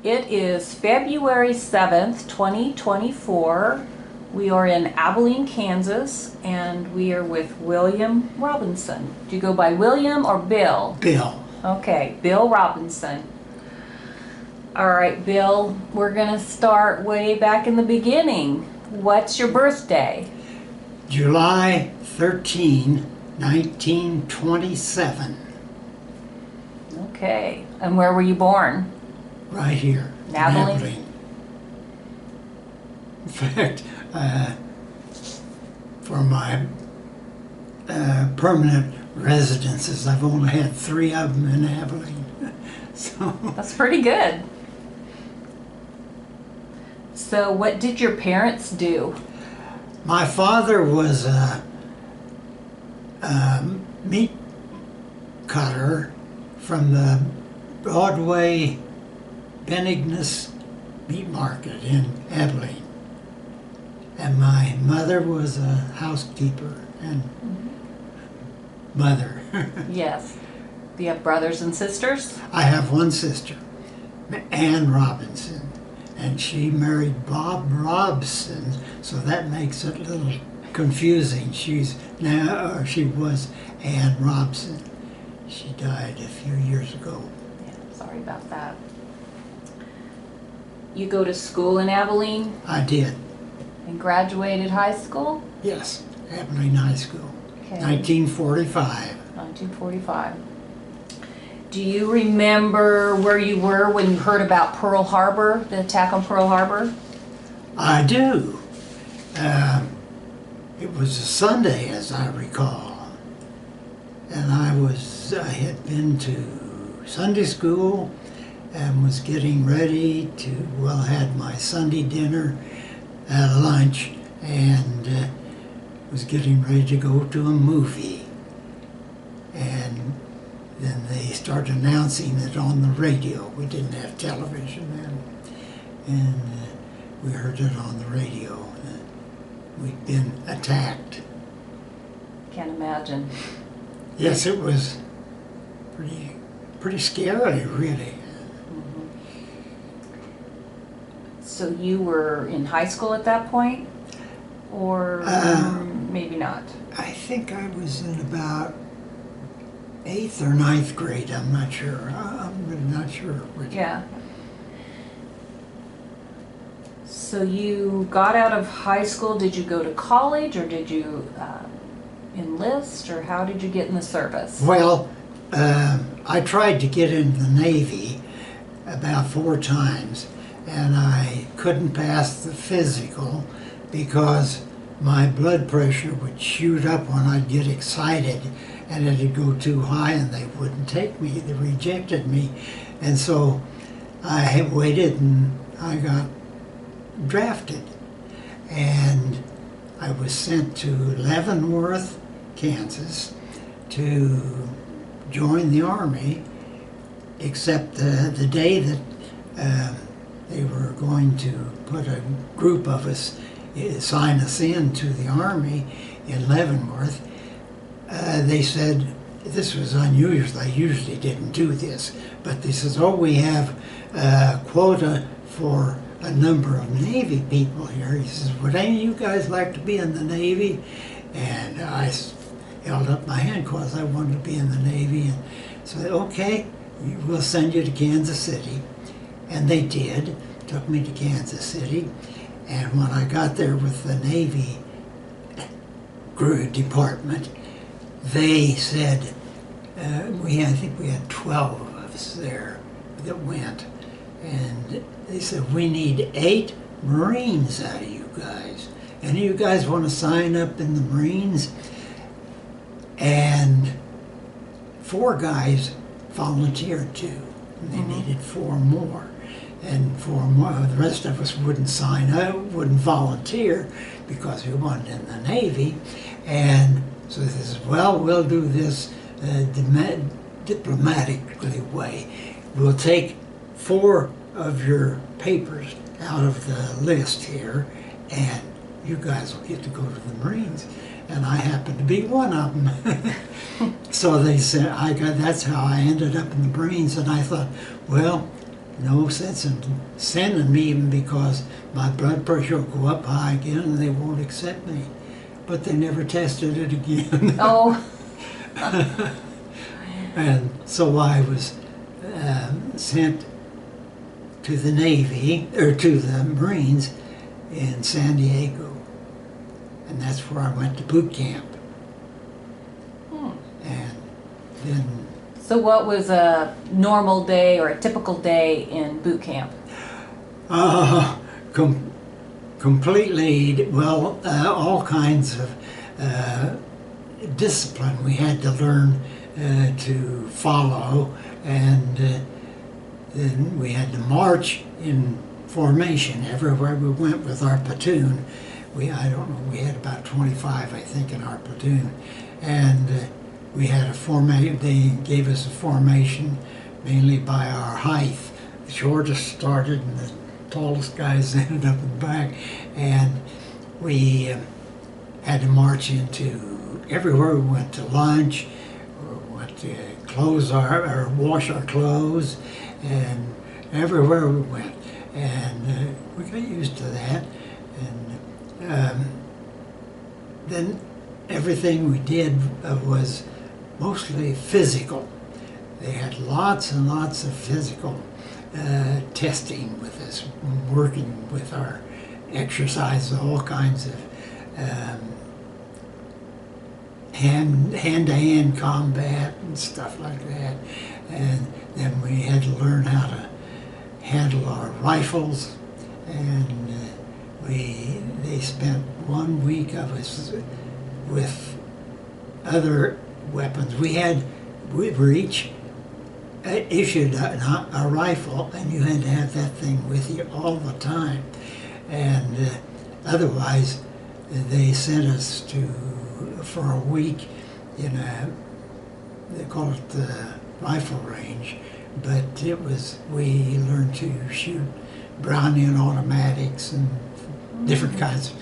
It is February 7th, 2024. We are in Abilene, Kansas, and we are with William Robinson. Do you go by William or Bill? Bill. Okay, Bill Robinson. All right, Bill, we're going to start way back in the beginning. What's your birthday? July 13, 1927. Okay, and where were you born? Right here. in Abilene? In fact, for my permanent residences, I've only had 3 of them in Abilene. So That's pretty good. So what did your parents do? my father was a meat cutter from the Broadway Benignus Meat Market in Abilene. And my mother was a housekeeper and mother. Yes. Do you have brothers and sisters? I have one sister, Ann Robinson, and she married Bob Robson, so that makes it a little confusing. She was Ann Robson. She died a few years ago. Yeah, sorry about that. You go to school in Abilene I did, and graduated high school? yes, Abilene High School, Okay. 1945. 1945. Do you remember where you were when you heard about Pearl Harbor, the attack on Pearl Harbor? I do. It was a Sunday, as I recall, and I had been to Sunday school and was getting ready to, had my Sunday dinner at lunch and was getting ready to go to a movie. And then they started announcing it on the radio. We didn't have television then. And we heard it on the radio that we'd been attacked. Can't imagine. Yes, it was pretty scary, really. So you were in high school at that point? Or maybe not? I think I was in about 8th or 9th grade. I'm not sure. I'm really not sure which. Yeah. So you got out of high school, did you go to college or did you enlist or how did you get in the service? Well, I tried to get into the Navy about 4 times and I couldn't pass the physical because my blood pressure would shoot up when I'd get excited and it'd go too high and they wouldn't take me. They rejected me. And so I had waited and I got drafted. And I was sent to Leavenworth, Kansas to join the Army, except the day that they were going to put a group of us, sign us in to the Army in Leavenworth. They said, this was unusual, they usually didn't do this, but they says, oh, we have a quota for a number of Navy people here. He says, would any of you guys like to be in the Navy? And I held up my hand because I wanted to be in the Navy and said, okay, we'll send you to Kansas City. And they did, took me to Kansas City. And when I got there with the Navy department, they said, I think we had 12 of us there that went. And they said, we need 8 Marines out of you guys. Any of you guys want to sign up in the Marines? And 4 guys volunteered too. And they needed 4 more. And 4 more, the rest of us wouldn't sign up, wouldn't volunteer because we weren't in the Navy. And so they said, well, we'll do this diplomatically way. We'll take 4 of your papers out of the list here, and you guys will get to go to the Marines. And I happened to be one of them. So they said, that's how I ended up in the Marines. And I thought, well, no sense in sending me even because my blood pressure will go up high again and they won't accept me. But they never tested it again. Oh, And so I was sent to the Navy, or to the Marines in San Diego. And that's where I went to boot camp. And then so what was a normal day or a typical day in boot camp? Completely, well, all kinds of discipline we had to learn to follow, and then we had to march in formation everywhere we went with our platoon. I don't know, we had about 25, I think, in our platoon, and we had a formation. They gave us a formation mainly by our height. The shortest started and the tallest guys ended up in the back, and we had to march into everywhere we went, to lunch, or went to or wash our clothes, and everywhere we went, and we got used to that, and then everything we did was mostly physical. They had lots and lots of physical testing with us, working with our exercises, all kinds of hand-to-hand combat and stuff like that. And then we had to learn how to handle our rifles, and they spent 1 week of us with other weapons. We were each issued a rifle, and you had to have that thing with you all the time. And otherwise, they sent us for a week in they call it the rifle range, but we learned to shoot Brownian automatics and different kinds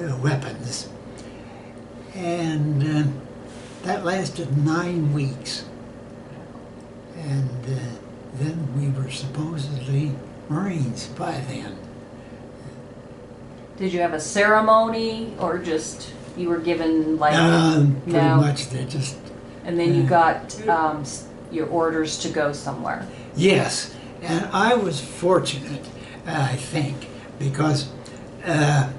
of weapons. And that lasted 9 weeks. And then we were supposedly Marines by then. Did you have a ceremony, or just you were given like Pretty much they just... And then you got your orders to go somewhere. Yes, and I was fortunate, I think, because I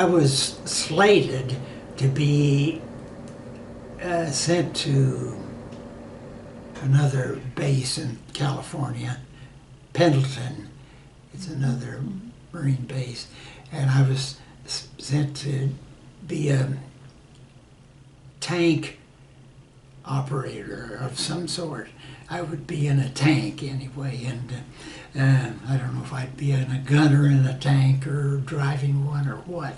was slated to be sent to another base in California, Pendleton. It's another Marine base, and I was sent to be a tank operator of some sort. I would be in a tank anyway, and I don't know if I'd be a gunner in a tank or driving one or what,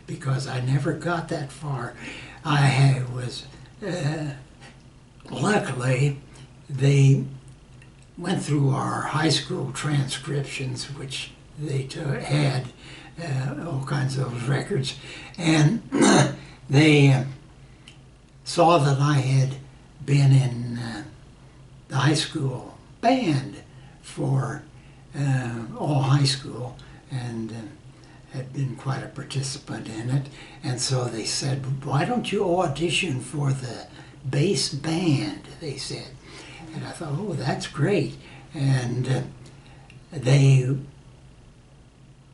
because I never got that far. I was, luckily, they went through our high school transcriptions, which they had all kinds of those records, and they saw that I had been in the high school band for all high school, and had been quite a participant in it. And so they said, "Why don't you audition for the bass band?" they said. And I thought, "Oh, that's great." And they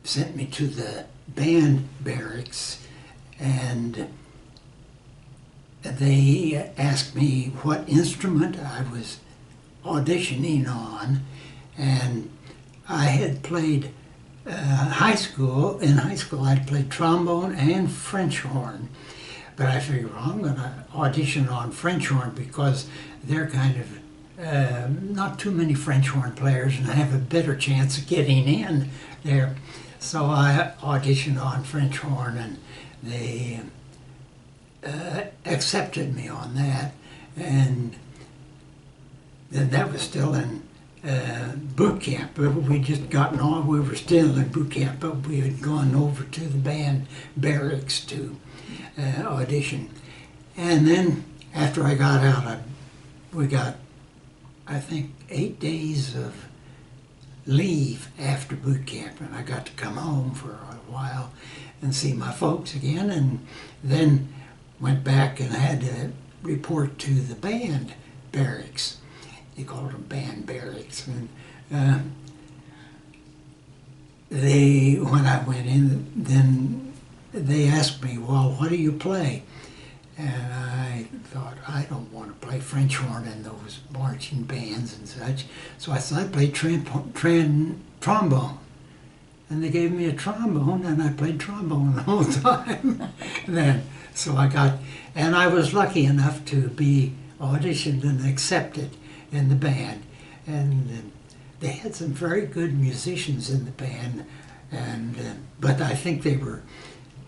sent me to the band barracks, and they asked me what instrument I was auditioning on, and I had played in high school I'd played trombone and French horn, but I figured, well, I'm going to audition on French horn because they're kind of not too many French horn players, and I have a better chance of getting in there. So I auditioned on French horn, and they accepted me on that, and then that was still in boot camp. We just gotten on. We were still in boot camp, but we had gone over to the band barracks to audition. And then after I got out, we got I think, 8 days of leave after boot camp, and I got to come home for a while and see my folks again, and then went back and had to report to the band barracks. They called them band barracks, and when I went in, then they asked me, "Well, what do you play?" And I thought, I don't want to play French horn in those marching bands and such. So I thought I played trombone. And they gave me a trombone, and I played trombone the whole time. Then, so and I was lucky enough to be auditioned and accepted in the band. And they had some very good musicians in the band, but I think they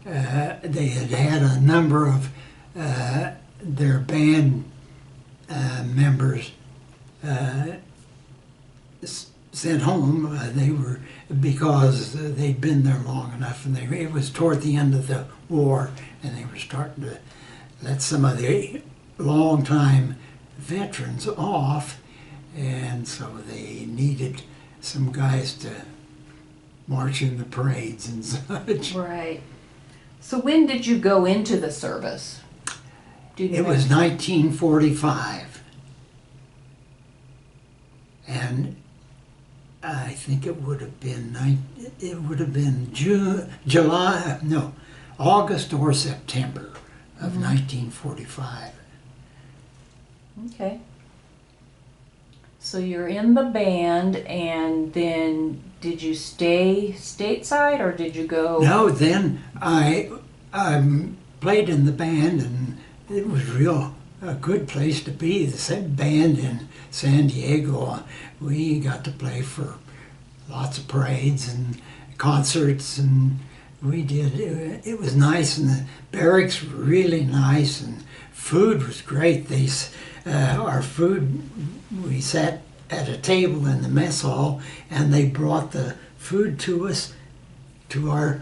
had a number of their band members sent home. Because they'd been there long enough, and it was toward the end of the war, and they were starting to let some of the longtime veterans off, and so they needed some guys to march in the parades and such. Right. So when did you go into the service? It was 1945, and I think it would have been August or September of 1945. Okay. So you're in the band, and then did you stay stateside, or did you go? No, then I played in the band, and it was a good place to be. The same band in San Diego. We got to play for lots of parades and concerts, and we did. It was nice, and the barracks were really nice, and food was great. Our food, we sat at a table in the mess hall, and they brought the food to us, to our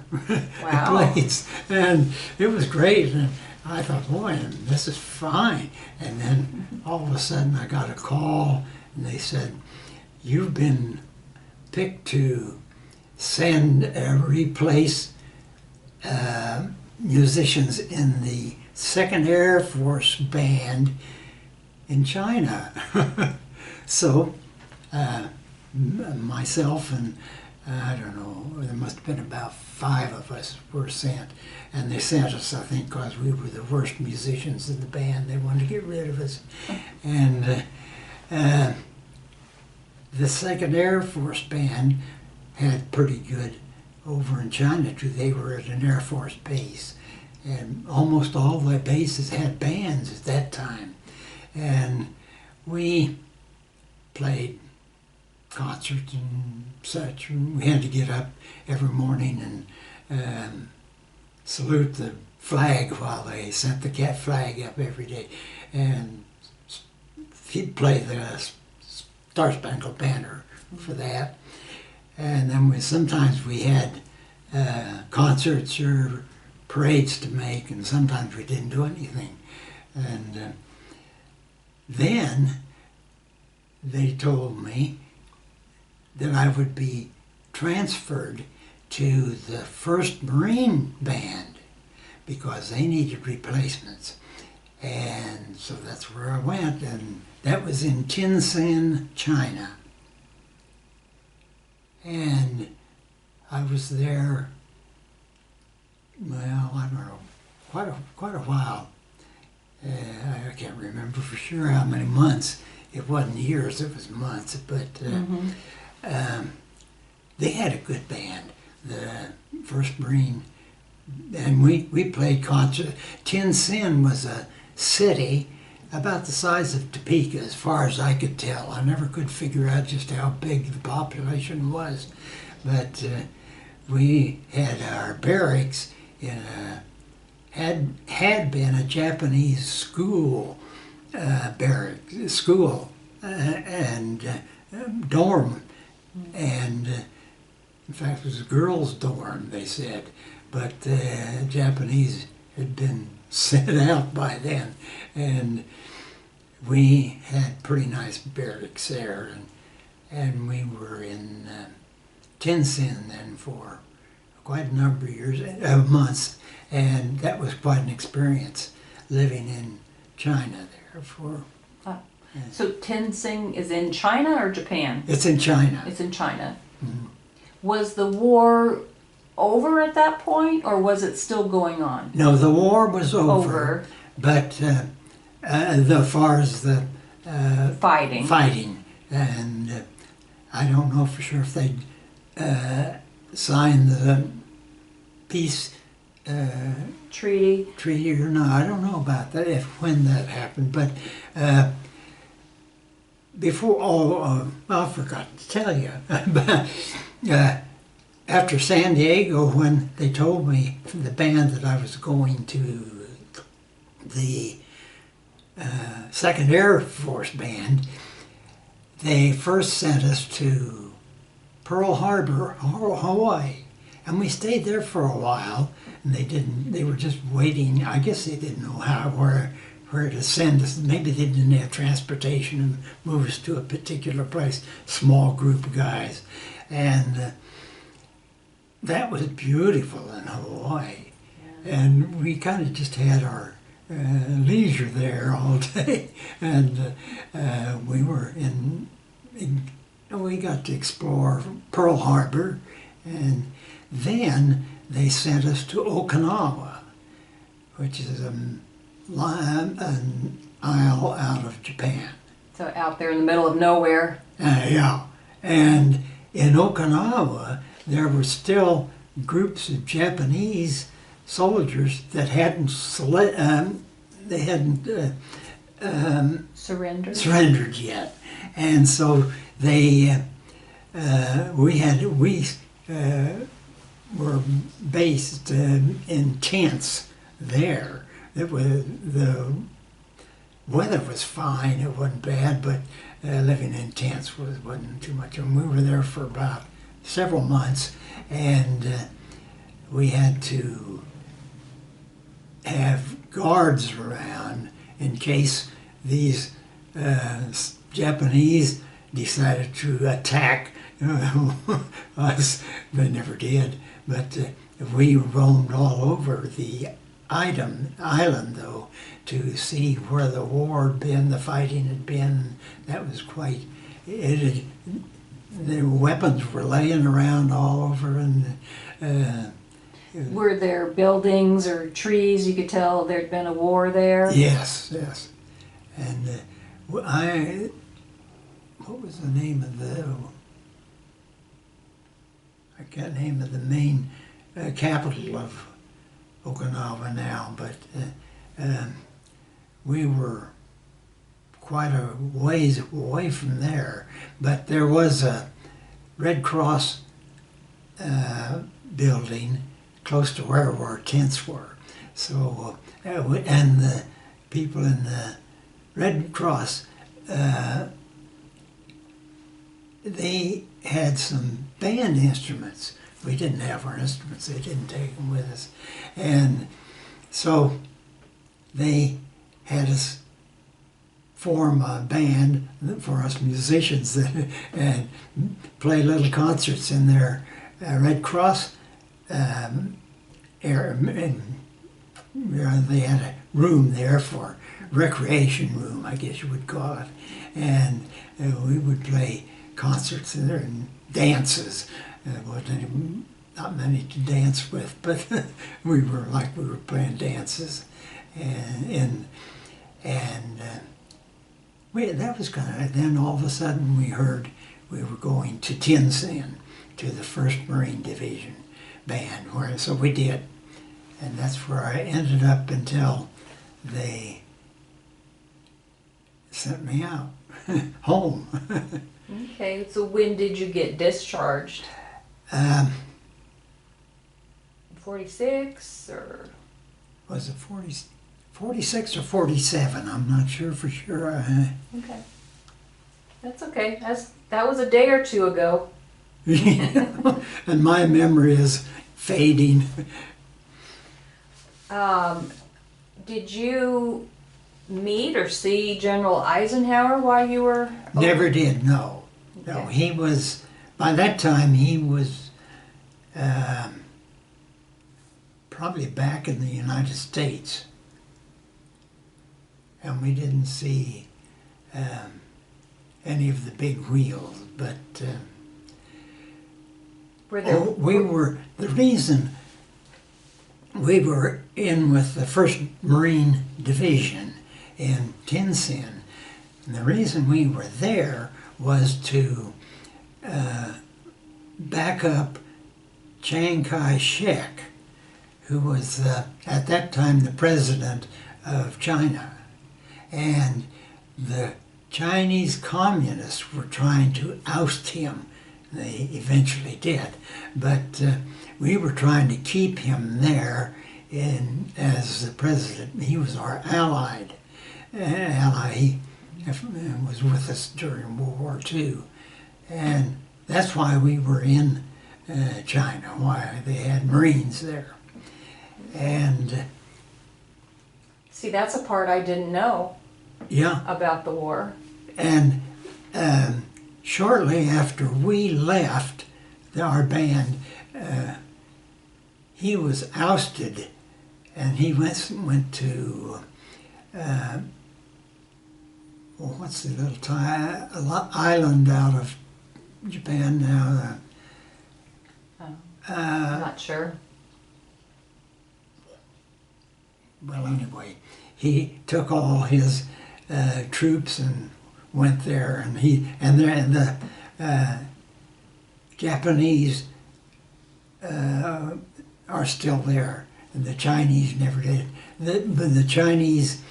plates, and it was great. And I thought, boy, this is fine. And then all of a sudden I got a call, and they said, "You've been picked to replace musicians in the 2nd Air Force Band in China." So myself and I don't know, there must have been about 5 of us were sent. And they sent us, I think, because we were the worst musicians in the band. They wanted to get rid of us. And the 2nd Air Force Band had pretty good over in China, too. They were at an Air Force base. And almost all the bases had bands at that time. And we played concerts and such. We had to get up every morning and salute the flag while they sent the cat flag up every day. And he'd play the Star Spangled Banner for that. And then sometimes we had concerts or parades to make, and sometimes we didn't do anything. And then they told me that I would be transferred to the 1st Marine Band because they needed replacements. And so that's where I went, and that was in Tientsin, China. And I was there, well, I don't know, quite a while. I can't remember for sure how many months. It wasn't years, it was months, but they had a good band, the 1st Marine, and we played concerts. Tientsin was a city about the size of Topeka, as far as I could tell. I never could figure out just how big the population was, but we had our barracks in had been a Japanese school and dorm, and in fact it was a girls' dorm, they said, but Japanese had been sent out by then, and we had pretty nice barracks there, and we were in Tientsin then for quite a number of years, months, and that was quite an experience living in China there for. So Tenzing is in China or Japan? It's in China. It's in China. Mhm. Was the war over at that point, or was it still going on? No, the war was over. But as far as the Fighting. and I don't know for sure if they signed the peace Treaty. or not. I don't know about that, when that happened. But before, I forgot to tell you. After San Diego, when they told me from the band that I was going to the 2nd Air Force Band, they first sent us to Pearl Harbor, Hawaii, and we stayed there for a while. And they were just waiting. I guess they didn't know where to send us. Maybe they didn't have transportation and move us to a particular place. Small group of guys, and that was beautiful in Hawaii. And we kind of just had our leisure there all day, and we got to explore Pearl Harbor, and then they sent us to Okinawa, which is an isle out of Japan. So out there in the middle of nowhere. Yeah, and in Okinawa there were still groups of Japanese soldiers that hadn't Surrendered. yet, and so we were based in tents there. The weather was fine; it wasn't bad, but living in tents wasn't too much. And we were there for about several months, and we had to have guards around in case these Japanese decided to attack us. They never did, but we roamed all over the island, though, to see where the war had been, the fighting had been. That was the weapons were laying around all over, and were there buildings or trees? You could tell there'd been a war there. Yes. And what was the name of I can't name of the main capital of Okinawa now, but we were quite a ways away from there. But there was a Red Cross building close to where our tents were. So, and the people in the Red Cross, they had some band instruments. We didn't have our instruments. They didn't take them with us. And so they had us form a band for us musicians and play little concerts in their Red Cross area. And they had a room there for recreation room, I guess you would call it. And we would play concerts in there and dances. Wasn't not many to dance with, but we were playing dances, and that was kind of. Then all of a sudden we heard we were going to Tientsin, to the 1st Marine Division band, so we did, and that's where I ended up until they sent me out home. Okay, so when did you get discharged? 46 or? Was it 46 or 47? I'm not sure for sure. Okay. That's okay. That was a day or two ago. And my memory is fading. Did you meet or see General Eisenhower while you were? Never did, no. No, Okay. he was, by that time, he was probably back in the United States. And we didn't see any of the big wheels, but Were there? the reason we were in with the 1st Marine Division in Tin Sin, and the reason we were there was to back up Chiang Kai-shek, who was at that time the president of China. And the Chinese communists were trying to oust him. They eventually did. But we were trying to keep him there as the president. He was our ally. He was with us during World War II. And that's why we were in China, why they had Marines there. And See, that's a part I didn't know yeah, about the war. and shortly after we left our band, he was ousted, and he went to what's the little island out of Japan now? I'm not sure. Well, anyway, he took all his troops and went there, and the Japanese are still there, and the Chinese never did. But the Chinese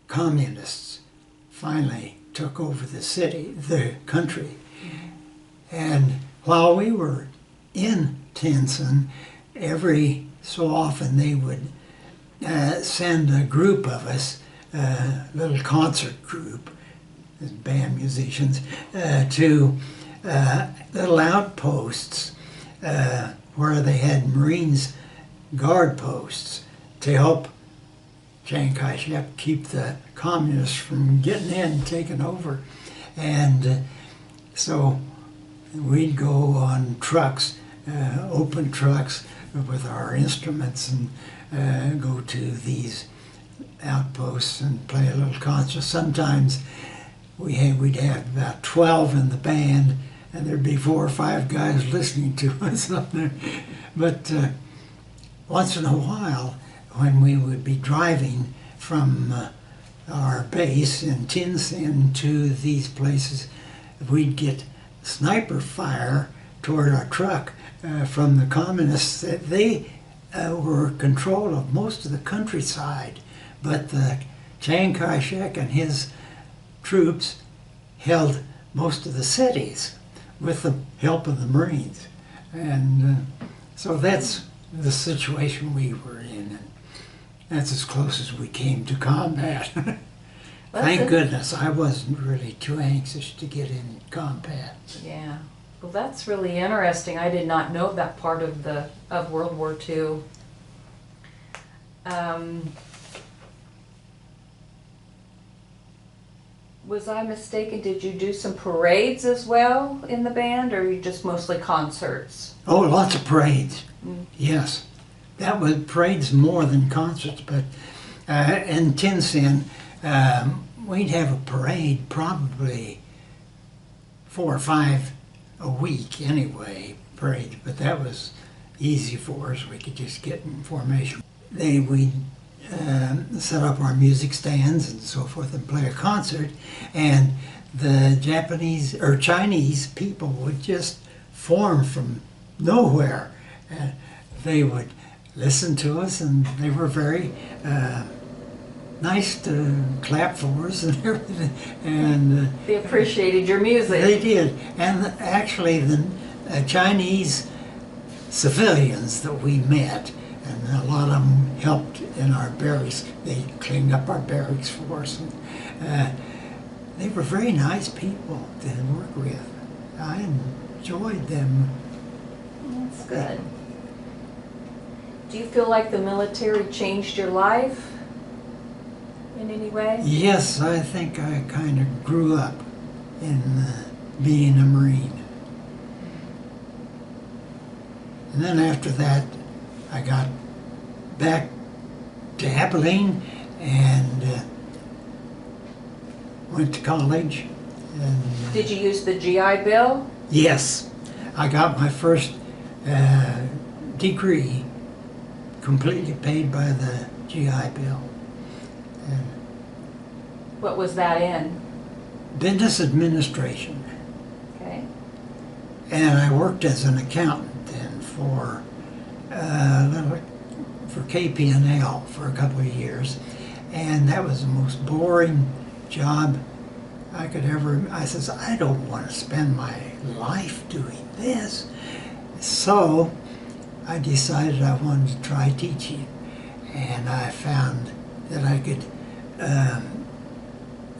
communists finally took over the country, and while we were in Tinson, every so often they would send a group of us, little concert group, band musicians, to little outposts where they had Marines guard posts to help Chiang Kai-shek keep the communists from getting in and taking over. And so we'd go on trucks, open trucks with our instruments, and go to these outposts and play a little concert. Sometimes we'd have about 12 in the band, and there'd be 4 or 5 guys listening to us up there. But once in a while, when we would be driving from our base in Tin Sin to these places, we'd get sniper fire toward our truck from the communists. They were in control of most of the countryside, but the Chiang Kai-shek and his troops held most of the cities with the help of the Marines. And so that's the situation we were in. And that's as close as we came to combat. Thank goodness I wasn't really too anxious to get in combat. Yeah. Well, that's really interesting. I did not know that part of World War II. Was I mistaken? Did you do some parades as well in the band, or you just mostly concerts? Oh, lots of parades. Yes. That was parades more than concerts, but in Tin Sin, we'd have a parade probably 4 or 5 a week anyway, parades, but that was easy for us. We could just get in formation. We'd set up our music stands and so forth and play a concert, and the Japanese or Chinese people would just form from nowhere. They would listen to us, and they were very nice to clap for us and everything. And They appreciated your music. they did. And actually, the Chinese civilians that we met, and a lot of them helped in our barracks. They cleaned up our barracks for us. And, they were very nice people to work with. I enjoyed them. That's good. Do you feel like the military changed your life? in any way? Yes, I think I kind of grew up in being a Marine. And then after that, I got back to Abilene and went to college. And Did you use the GI Bill? yes, I got my first degree completely paid by the GI Bill. And What was that in? business administration. Okay. And I worked as an accountant then for KP&L for a couple of years, and that was the most boring job I could ever. I says, I don't want to spend my life doing this. So I decided I wanted to try teaching, and I found that I could.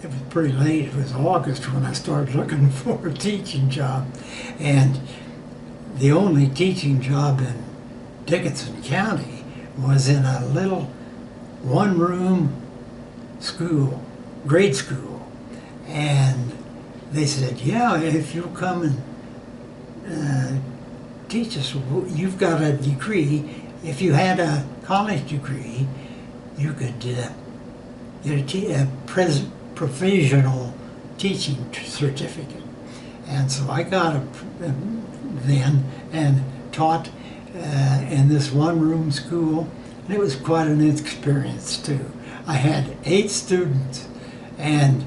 It was pretty late. It was August when I started looking for a teaching job, and the only teaching job in Dickinson County was in a little one-room school, grade school. And they said, yeah, if you'll come and teach us, you've got a degree. If you had a college degree, you could get a provisional teaching certificate. And so I got then and taught in this one-room school, and it was quite an experience too. I had 8 students, and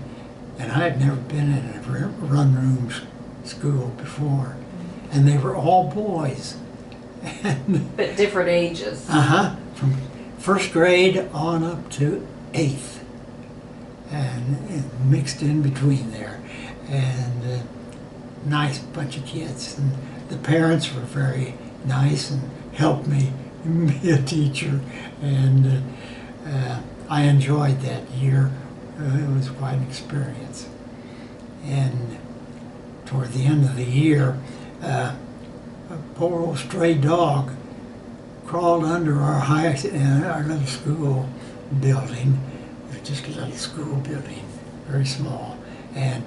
I had never been in a run-room school before, and they were all boys. But different ages. From first grade on up to 8th, and mixed in between there, and nice bunch of kids, and the parents were very nice and helped me be a teacher, and I enjoyed that year. It was quite an experience. And toward the end of the year, a poor old stray dog crawled under our little school building. It was just a little school building, very small, and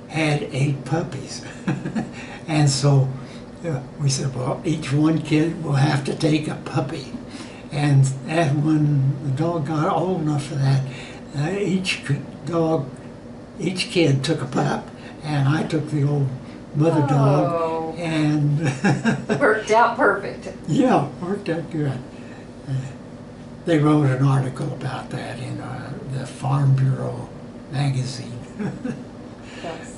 had 8 puppies. And so we said, well, each one kid will have to take a puppy. And when the dog got old enough for that, each kid took a pup, and I took the old mother dog, and worked out perfect. Yeah, worked out good. They wrote an article about that in the Farm Bureau magazine.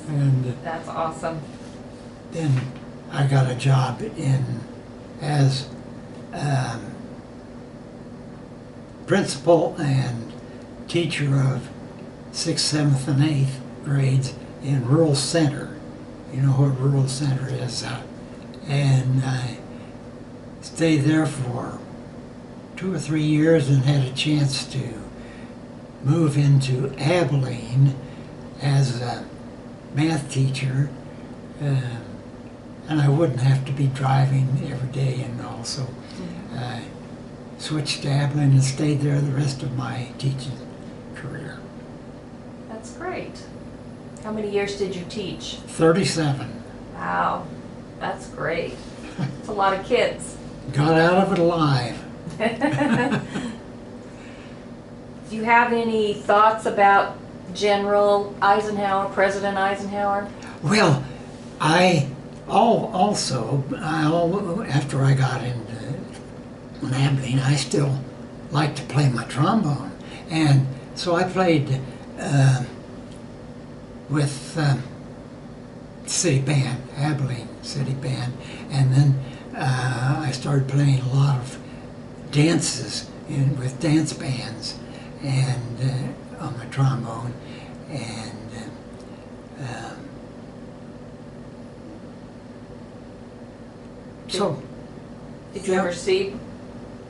And That's awesome. then I got a job as principal and teacher of 6th, 7th, and 8th grades in Rural Center. You know what Rural Center is. And I stayed there for 2 or 3 years and had a chance to move into Abilene as a math teacher. And I wouldn't have to be driving every day, and also I switched to Abilene and stayed there the rest of my teaching career. That's great. How many years did you teach? 37. Wow, that's great. It's a lot of kids. Got out of it alive. Do you have any thoughts about General Eisenhower, President Eisenhower? Well, after I got into Abilene, I still liked to play my trombone. And so I played with city band, Abilene City Band. And then I started playing a lot of dances with dance bands and on my trombone. And so Did you ever see?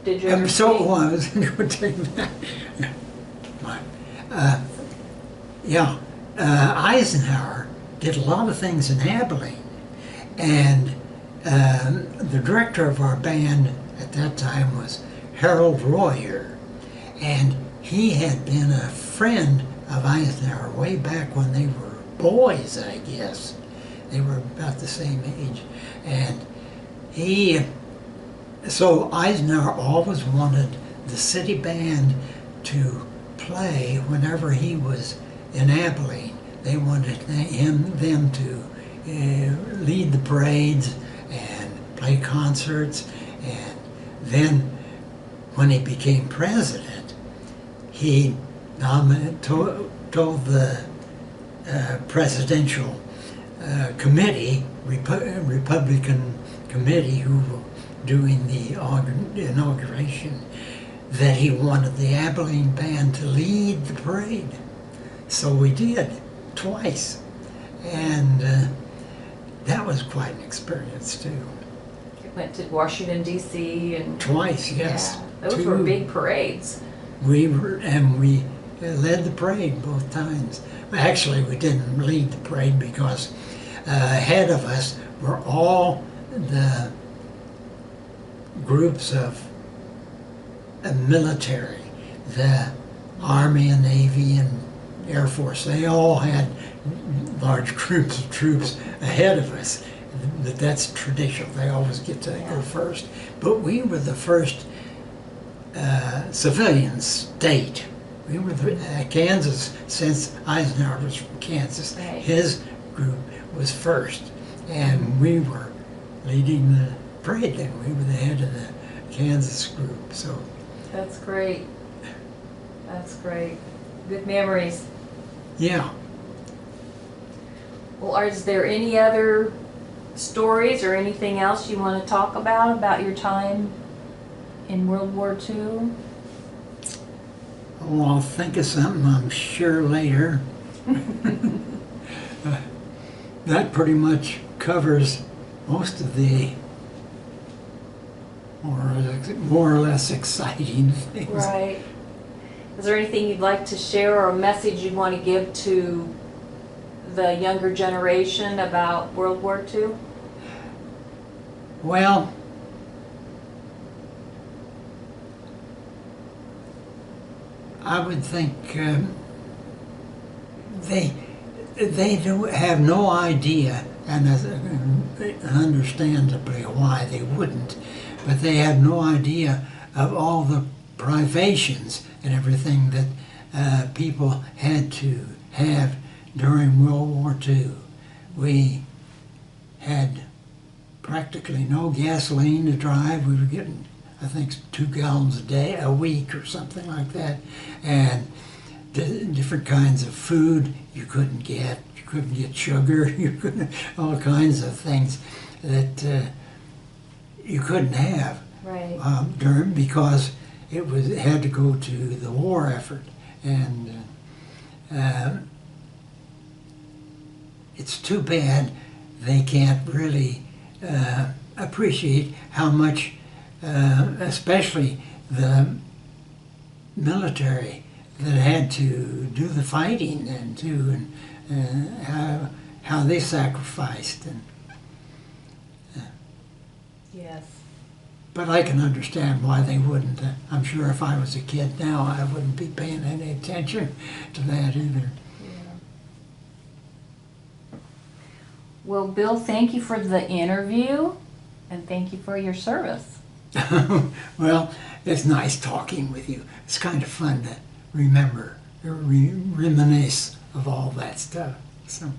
Did you ever I see? was going to take that. Eisenhower did a lot of things in Abilene, and the director of our band at that time was Harold Royer, and he had been a friend of Eisenhower way back when they were boys, I guess. They were about the same age. And so Eisenhower always wanted the city band to play whenever he was in Abilene. They wanted them to lead the parades and play concerts. And then when he became president, he told the presidential committee, Republican committee who were doing the inauguration, that he wanted the Abilene band to lead the parade. So we did, twice. And that was quite an experience too. You went to Washington, D.C. and... Twice, yes. Yeah, those were big parades. We led the parade both times. Actually, we didn't lead the parade because ahead of us were all the groups of military, the Army and Navy and Air Force. They all had large groups of troops ahead of us. That's traditional. They always get to go first. But we were the first civilian state. We were Kansas, since Eisenhower was from Kansas. Right. His group was first, and we were leading the parade. Then we were the head of the Kansas group. So that's great. That's great. Good memories. yeah. Well, is there any other stories or anything else you want to talk about your time in World War II? Oh, I'll think of something, I'm sure, later. That pretty much covers most of the more or less exciting things. Right. Is there anything you'd like to share or a message you'd want to give to the younger generation about World War II? Well, I would think they don't have no idea, and understandably why they wouldn't, but they have no idea of all the privations and everything that people had to have during World War II. We had practically no gasoline to drive. We were getting, I think, 2 gallons a week or something like that. And different kinds of food you couldn't get. You couldn't get sugar. You couldn't, all kinds of things that you couldn't have. Right. Because it had to go to the war effort. And it's too bad they can't really appreciate how much, especially the military that had to do the fighting and how they sacrificed. And Yes. but I can understand why they wouldn't. I'm sure if I was a kid now, I wouldn't be paying any attention to that either. Well, Bill, thank you for the interview, and thank you for your service. Well, it's nice talking with you. It's kind of fun to remember, reminisce of all that stuff. So.